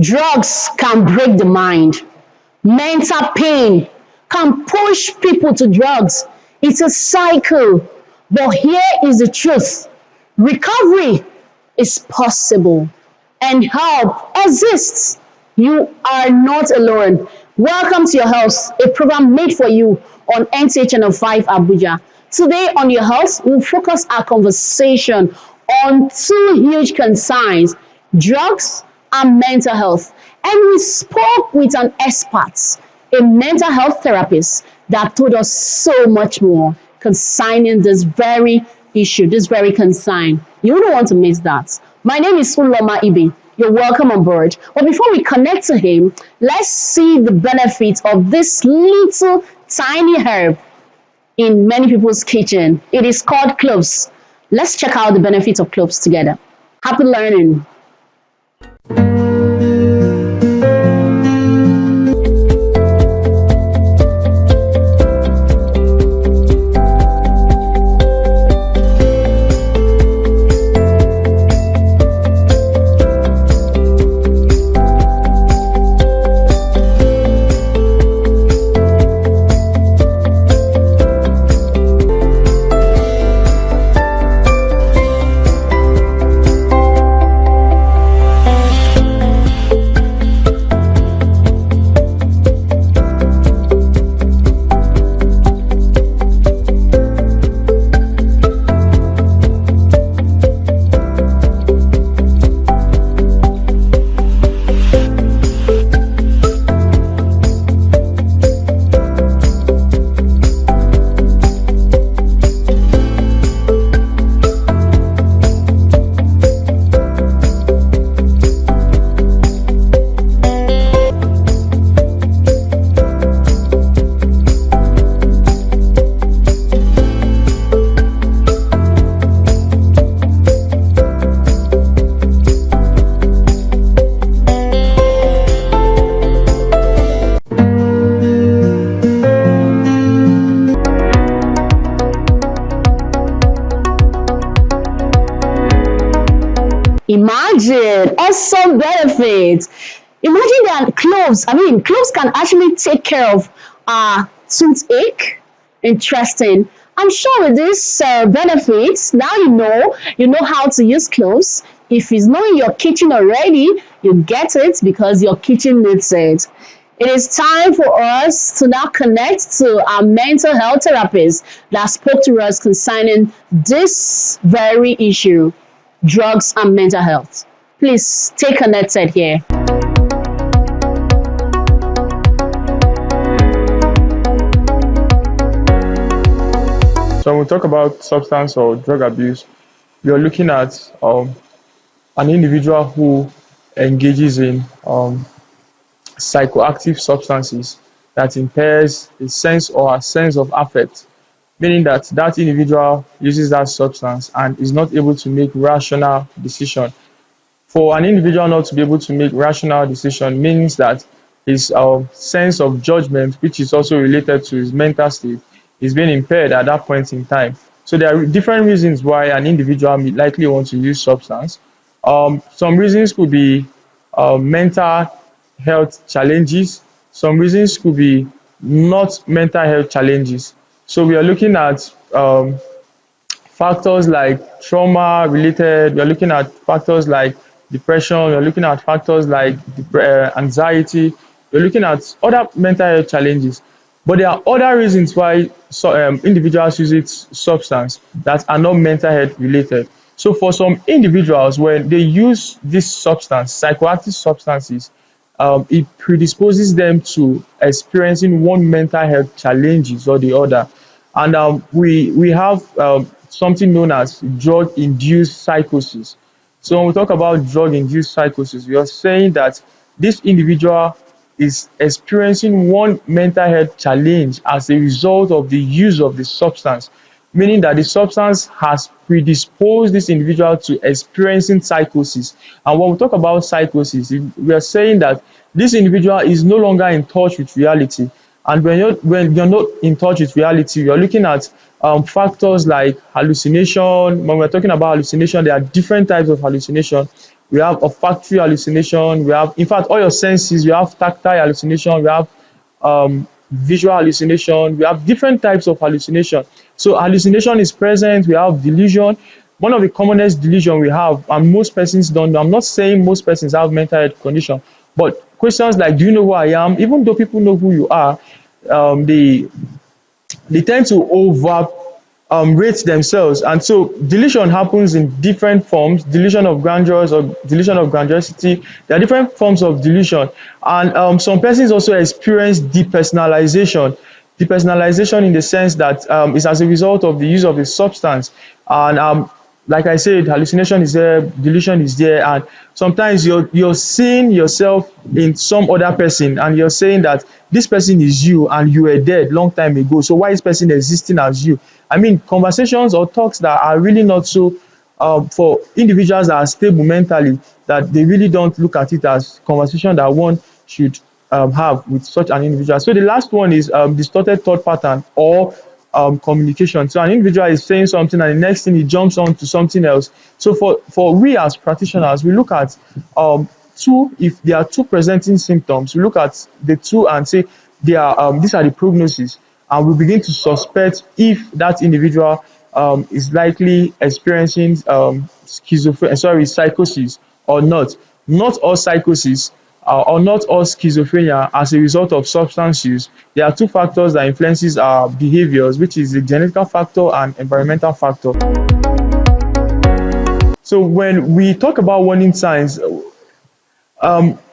Drugs can break the mind. Mental pain can push people to drugs. It's a cycle. But here is the truth: recovery is possible and help exists. You are not alone. Welcome to Your Health, a program made for you on NTH Channel 5 Abuja. Today on Your Health, we'll focus our conversation on two huge concerns: drugs and mental health. And we spoke with an expert, a mental health therapist, that told us so much more concerning this very issue, this very concern. You don't want to miss that. My name is Uloma Ibi. You're welcome on board. But before we connect to him, let's see the benefits of this little tiny herb in many people's kitchen. It is called cloves. Let's check out the benefits of cloves together. Happy learning. Imagine awesome benefits. Imagine that cloves can actually take care of toothache. Interesting. I'm sure with these benefits, now you know how to use cloves. If it's not in your kitchen already, you get it because your kitchen needs it. It is time for us to now connect to our mental health therapist that spoke to us concerning this very issue: drugs and mental health. Please stay connected here. So when we talk about substance or drug abuse, we are looking at an individual who engages in psychoactive substances that impairs his sense or her sense of affect, meaning that that individual uses that substance and is not able to make rational decision. For an individual not to be able to make rational decision means that his sense of judgment, which is also related to his mental state, is being impaired at that point in time. So there are different reasons why an individual may likely want to use substance. Some reasons could be mental health challenges. Some reasons could be not mental health challenges. So we are looking at factors like trauma related. We are looking at factors like depression. We are looking at factors like anxiety. We are looking at other mental health challenges. But there are other reasons why individuals use substance that are not mental health related. So for some individuals, when they use this substance, psychoactive substances, it predisposes them to experiencing one mental health challenges or the other. And we have something known as drug-induced psychosis. So when we talk about drug-induced psychosis, we are saying that this individual is experiencing one mental health challenge as a result of the use of the substance, meaning that the substance has predisposed this individual to experiencing psychosis. And when we talk about psychosis, we are saying that this individual is no longer in touch with reality. And when you're not in touch with reality, you're looking at factors like hallucination. When we're talking about hallucination, there are different types of hallucination. we have olfactory hallucination, we have, in fact, all your senses, we have tactile hallucination, we have visual hallucination, we have different types of hallucination. So hallucination is present, we have delusion. One of the commonest delusion we have, and most persons don't know, I'm not saying most persons have mental health condition, but questions like, do you know who I am? Even though people know who you are, they tend to over rate themselves. And so delusion happens in different forms: delusion of grandeur or delusion of grandiosity. There are different forms of delusion. And some persons also experience depersonalization. Depersonalization in the sense that is as a result of the use of a substance. And like I said, hallucination is there, delusion is there, and sometimes you're seeing yourself in some other person, and you're saying that this person is you, and you were dead long time ago. So why is person existing as you? I mean, conversations or talks that are really not so for individuals that are stable mentally, that they really don't look at it as conversation that one should have with such an individual. So the last one is distorted thought pattern or communication. So an individual is saying something, and the next thing he jumps on to something else. So for we as practitioners, we look at two, if there are two presenting symptoms, we look at the two and say they are these are the prognosis, and we begin to suspect if that individual is likely experiencing psychosis or not. Not all psychosis or not all schizophrenia as a result of substance use. There are two factors that influences our behaviors, which is the genetic factor and environmental factor. So when we talk about warning signs,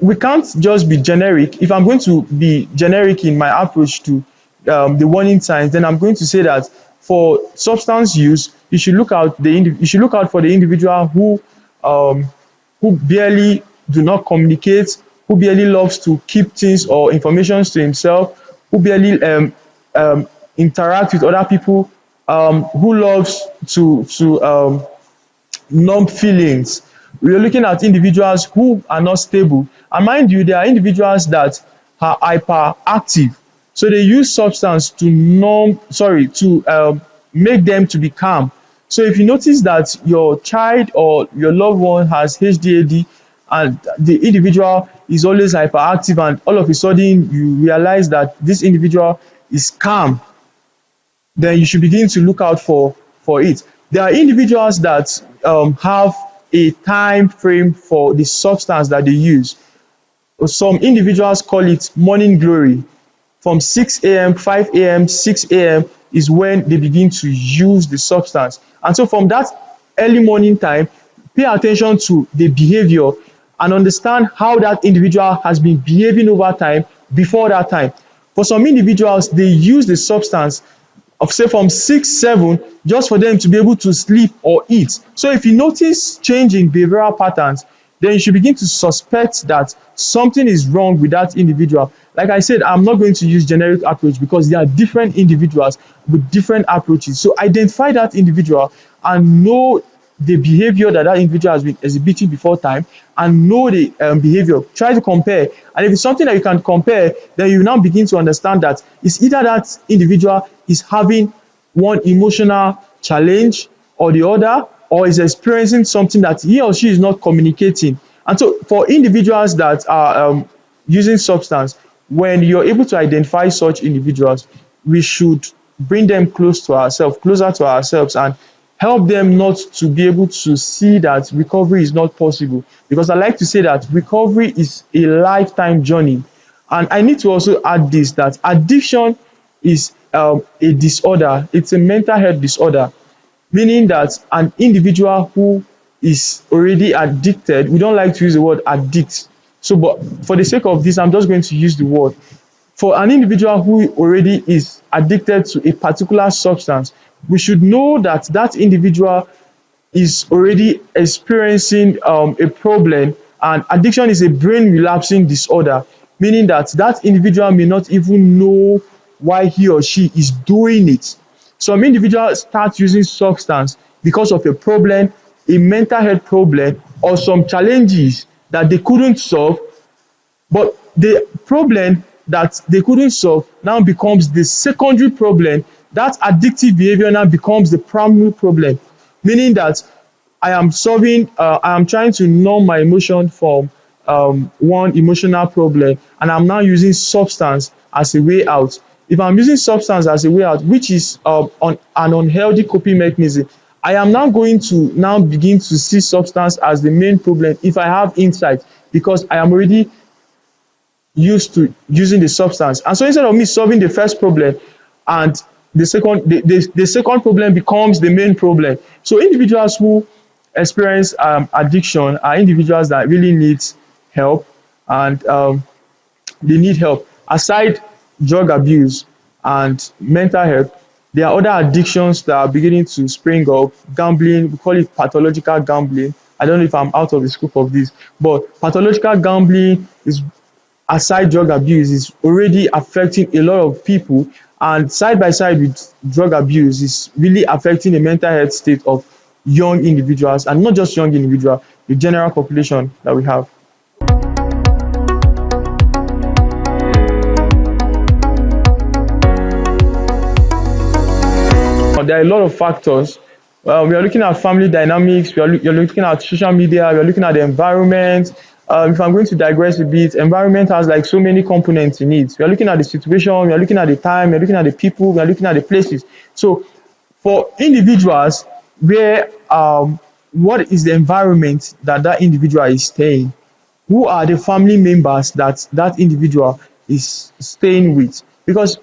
we can't just be generic. If I'm going to be generic in my approach to the warning signs, then I'm going to say that for substance use, you should look out for the individual who barely do not communicate, who barely loves to keep things or information to himself, who barely interact with other people, who loves to numb feelings. We are looking at individuals who are not stable. And mind you, there are individuals that are hyperactive. So they use substance to make them to be calm. So if you notice that your child or your loved one has HDAD, and the individual is always hyperactive, and all of a sudden you realize that this individual is calm, then you should begin to look out for it. There are individuals that have a time frame for the substance that they use. Some individuals call it morning glory. From 6 a.m., 5 a.m., 6 a.m. is when they begin to use the substance. And so from that early morning time, pay attention to the behavior and understand how that individual has been behaving over time before that time. For some individuals, they use the substance of say from 6, 7 just for them to be able to sleep or eat. So if you notice change in behavioral patterns, then you should begin to suspect that something is wrong with that individual. Like I said, I'm not going to use generic approach because there are different individuals with different approaches. So identify that individual and know the behavior that individual has been exhibiting before time, and know the behavior. Try to compare. And if it's something that you can compare, then you now begin to understand that it's either that individual is having one emotional challenge or the other, or is experiencing something that he or she is not communicating. And so for individuals that are using substance, when you're able to identify such individuals, we should bring them closer to ourselves, and help them not to be able to see that recovery is not possible. Because I like to say that recovery is a lifetime journey. And I need to also add this, that addiction is a disorder. It's a mental health disorder, meaning that an individual who is already addicted, we don't like to use the word addict. So, but for the sake of this, I'm just going to use the word. For an individual who already is addicted to a particular substance, we should know that that individual is already experiencing a problem, and addiction is a brain relapsing disorder, meaning that that individual may not even know why he or she is doing it. Some individuals start using substance because of a problem, a mental health problem, or some challenges that they couldn't solve, but the problem that they couldn't solve now becomes the secondary problem. That addictive behavior now becomes the primary problem, meaning that I am trying to numb my emotion from one emotional problem, and I'm now using substance as a way out. If I'm using substance as a way out, which is an unhealthy coping mechanism, I am now going to now begin to see substance as the main problem if I have insight, because I am already used to using the substance. And so instead of me solving the first problem, and the second problem becomes the main problem. So individuals who experience addiction are individuals that really need help, and they need help. Aside drug abuse and mental health, there are other addictions that are beginning to spring up. Gambling, we call it pathological gambling. I don't know if I'm out of the scope of this, but pathological gambling is, aside drug abuse, is already affecting a lot of people, and side by side with drug abuse is really affecting the mental health state of young individuals, and not just young individuals, the general population that we have. There are a lot of factors. We are looking at family dynamics, you're looking at social media, we are looking at the environment. If I'm going to digress a bit, environment has like so many components in it. We are looking at the situation, we are looking at the time, we are looking at the people, we are looking at the places. So for individuals, where what is the environment that that individual is staying? Who are the family members that that individual is staying with? Because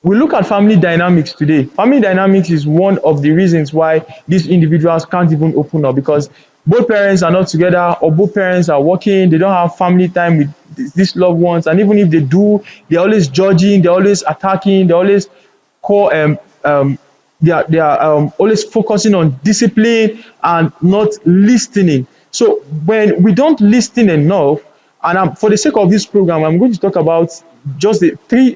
we look at family dynamics today. Family dynamics is one of the reasons why these individuals can't even open up, because both parents are not together, or both parents are working, they don't have family time with these loved ones, and even if they do, they're always judging, they're always attacking, they're always call they are always focusing on discipline and not listening. So when we don't listen enough, and for the sake of this program, I'm going to talk about just the three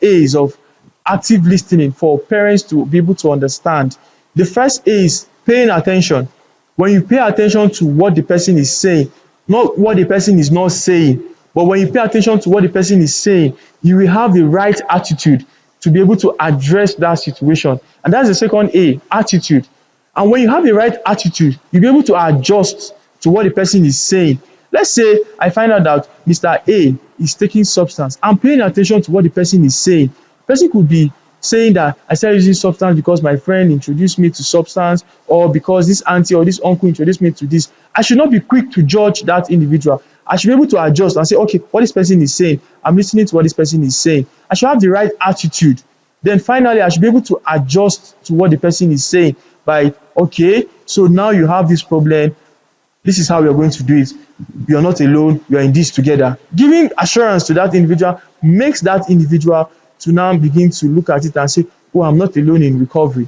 A's of active listening for parents to be able to understand. The first A is paying attention. When you pay attention to what the person is saying, not what the person is not saying, but when you pay attention to what the person is saying, you will have the right attitude to be able to address that situation. And that's the second A, attitude. And when you have the right attitude, you'll be able to adjust to what the person is saying. Let's say I find out that Mr. A is taking substance. I'm paying attention to what the person is saying. The person could be saying that I started using substance because my friend introduced me to substance, or because this auntie or this uncle introduced me to this. I should not be quick to judge that individual. I should be able to adjust and say, okay, what this person is saying, I'm listening to what this person is saying. I should have the right attitude. Then finally, I should be able to adjust to what the person is saying by, okay, so now you have this problem. This is how we are going to do it. You're not alone. We are in this together. Giving assurance to that individual makes that individual to now begin to look at it and say, oh, I'm not alone in recovery.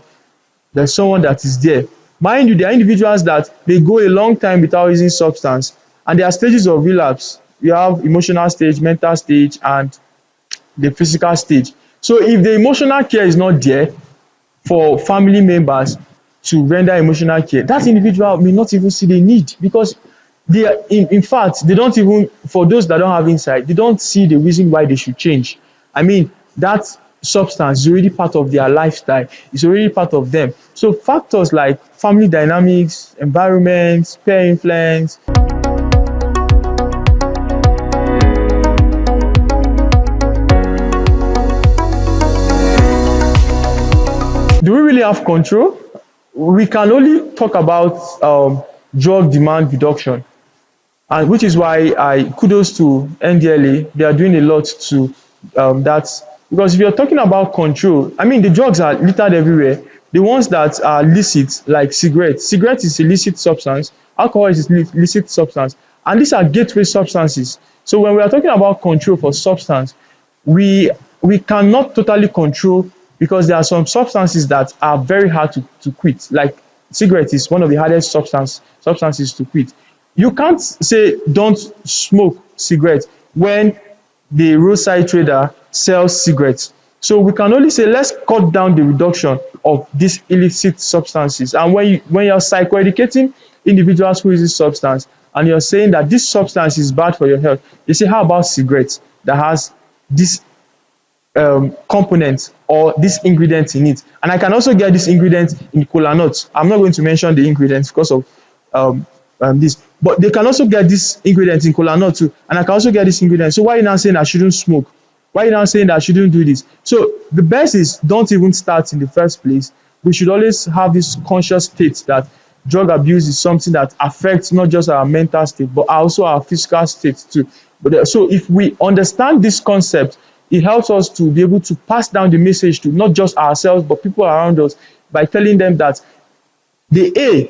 There's someone that is there. Mind you, there are individuals that they go a long time without using substance, and there are stages of relapse. You have emotional stage, mental stage, and the physical stage. So if the emotional care is not there for family members to render emotional care, that individual may not even see the need, because they are, in fact, they don't even, for those that don't have insight, they don't see the reason why they should change. I mean, that substance is already part of their lifestyle. It's already part of them. So factors like family dynamics, environment, peer influence. Do we really have control? We can only talk about drug demand reduction, and which is why I kudos to NDLA. They are doing a lot to that, because if you're talking about control, I mean, the drugs are littered everywhere. The ones that are licit, like cigarettes is illicit substance, alcohol is illicit substance, and these are gateway substances. So when we are talking about control for substance, we cannot totally control, because there are some substances that are very hard to quit. Like cigarette is one of the hardest substances to quit. You can't say don't smoke cigarettes when the roadside trader sells cigarettes. So we can only say let's cut down the reduction of these illicit substances. And when you're psychoeducating individuals who use this substance, and you're saying that this substance is bad for your health, they say, how about cigarettes that has this components or this ingredient in it. And I can also get this ingredient in kola nuts. I'm not going to mention the ingredients because of this, but they can also get this ingredient in kola nut too. And I can also get this ingredient. So why are you now saying I shouldn't smoke? Why are you now saying that I shouldn't do this? So the best is don't even start in the first place. We should always have this conscious state that drug abuse is something that affects not just our mental state, but also our physical state too. But so if we understand this concept, it helps us to be able to pass down the message to not just ourselves, but people around us by telling them that the A,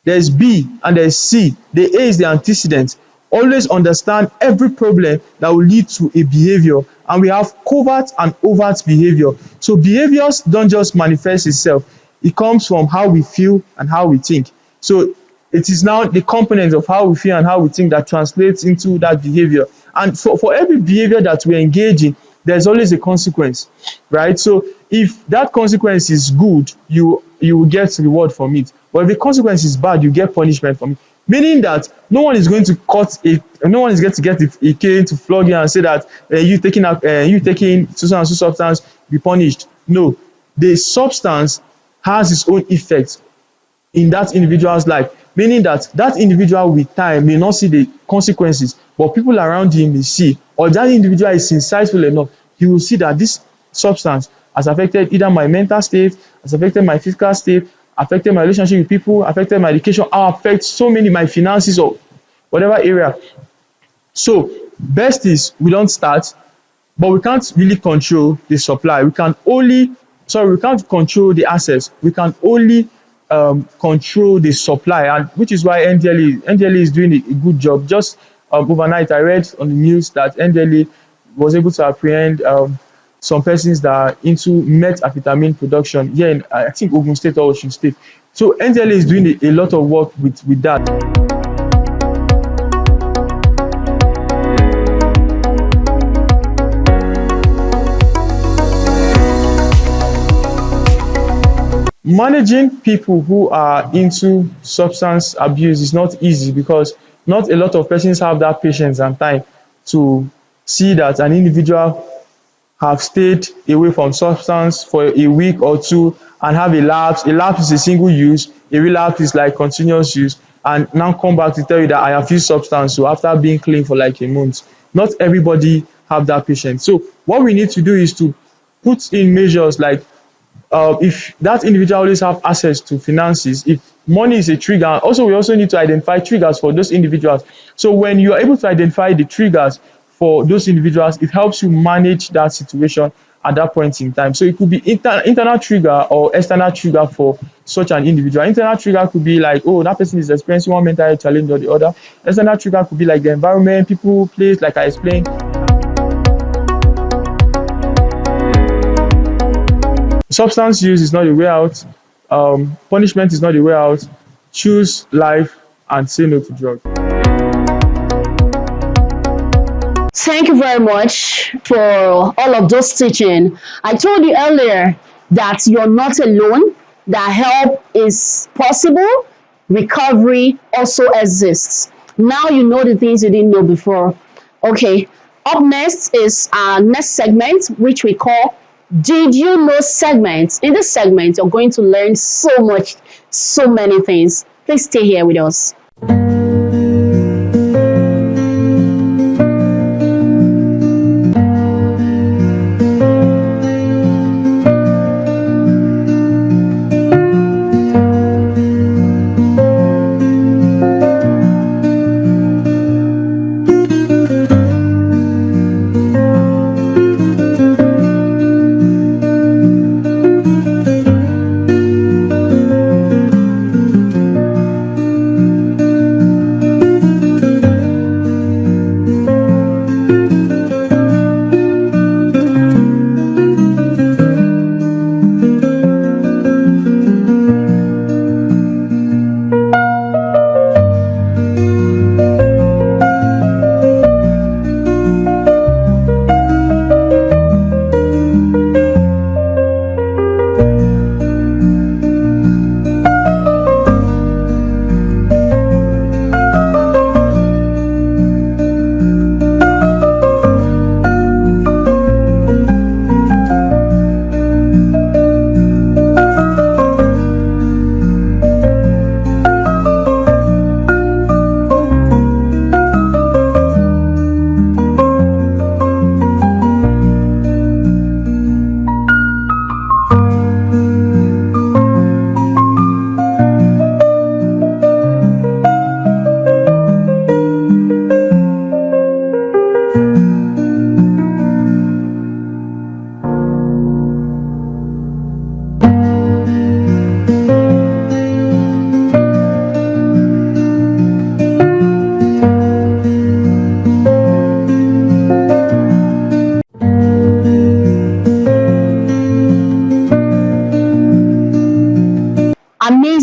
there's B, and there's C. The A is the antecedent. Always understand every problem that will lead to a behavior. And we have covert and overt behavior. So behaviors don't just manifest itself. It comes from how we feel and how we think. So it is now the components of how we feel and how we think that translates into that behavior. And for every behavior that we engage in, there's always a consequence, right? So if that consequence is good, you will get reward from it. But if the consequence is bad, you get punishment from it. Meaning that no one is going to no one is going to get a cane to flog you and say that you taking so and so substance, be punished. No, the substance has its own effect in that individual's life, meaning that that individual with time may not see the consequences, but people around him may see, or that individual is insightful enough, he will see that this substance has affected either my mental state, has affected my physical state, affected my relationship with people, affected my education, or affect so many my finances or whatever area. So best is we don't start, but we can't really control the supply. We can't control the access. We can only control the supply, and which is why NDLA is doing a good job. Just overnight, I read on the news that NDLA was able to apprehend some persons that are into methamphetamine production here in, I think, Ogun State or Osun State. So NDLA is doing a lot of work with that. Managing people who are into substance abuse is not easy because not a lot of persons have that patience and time to see that an individual have stayed away from substance for a week or two and have a lapse. A lapse is a single use, a relapse is like continuous use, and now come back to tell you that I have used substance so after being clean for like a month. Not everybody have that patience. So what we need to do is to put in measures like if that individual always have access to finances, if money is a trigger, also we also need to identify triggers for those individuals. So when you are able to identify the triggers for those individuals, it helps you manage that situation at that point in time. So it could be internal trigger or external trigger for such an individual. Internal trigger could be like, oh, that person is experiencing one mental health challenge or the other. External trigger could be like the environment, people, place, like I explained. Substance use is not the way out. Punishment is not the way out. Choose life and say no to drugs. Thank you very much for all of those teaching. I told you earlier that you're not alone, that help is possible, recovery also exists. Now you know the things you didn't know before. Okay, up next is our next segment, which we call Did You Know segment. In this segment, you're going to learn so much, so many things. Please stay here with us.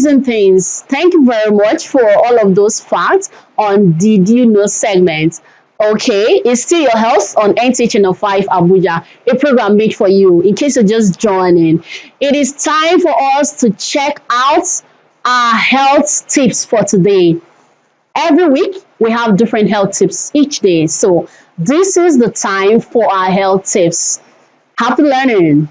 amazing things. Thank you very much for all of those facts on Did You Know segment. Okay, it's still your health on NT Channel 5 Abuja, a program made for you in case you're just joining. It is time for us to check out our health tips for today. Every week, we have different health tips each day. So, this is the time for our health tips. Happy learning.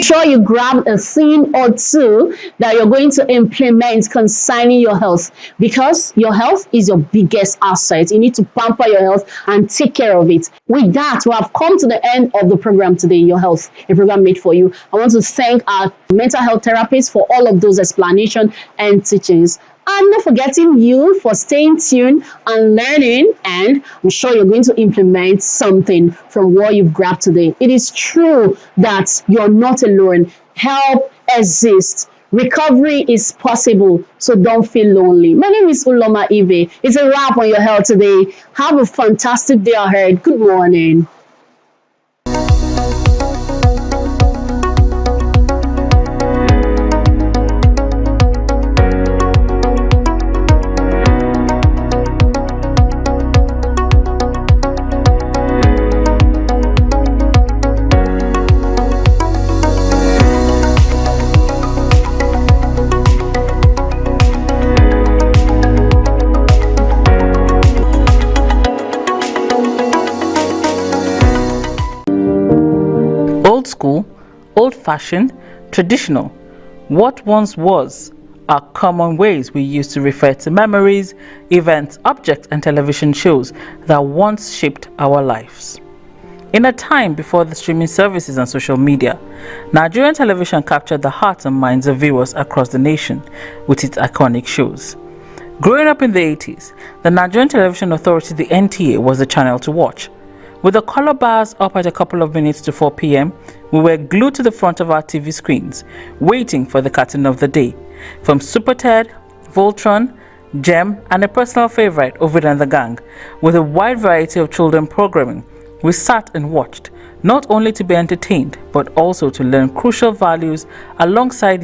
Sure you grab a thing or two that you're going to implement concerning your health, because your health is your biggest asset. You need to pamper your health and take care of it. With that, we have come to the end of the program today, Your Health, a program made for you. I want to thank our mental health therapists for all of those explanations and teachings. I'm not forgetting you for staying tuned and learning, and I'm sure you're going to implement something from what you've grabbed today. It is true that you're not alone. Help exists. Recovery is possible, so don't feel lonely. My name is Uloma Ibe. It's a wrap on your health today. Have a fantastic day ahead. Good morning. Old school, old-fashioned, traditional. What once was are common ways we use to refer to memories, events, objects, and television shows that once shaped our lives. In a time before the streaming services and social media, Nigerian television captured the hearts and minds of viewers across the nation with its iconic shows. Growing up in the 80s, the Nigerian Television Authority, the NTA, was the channel to watch. With the color bars up at a couple of minutes to 4 p.m., we were glued to the front of our TV screens, waiting for the cartoon of the day. From Super Ted, Voltron, Gem, and a personal favorite, Ovid and the Gang, with a wide variety of children programming, we sat and watched, not only to be entertained, but also to learn crucial values alongside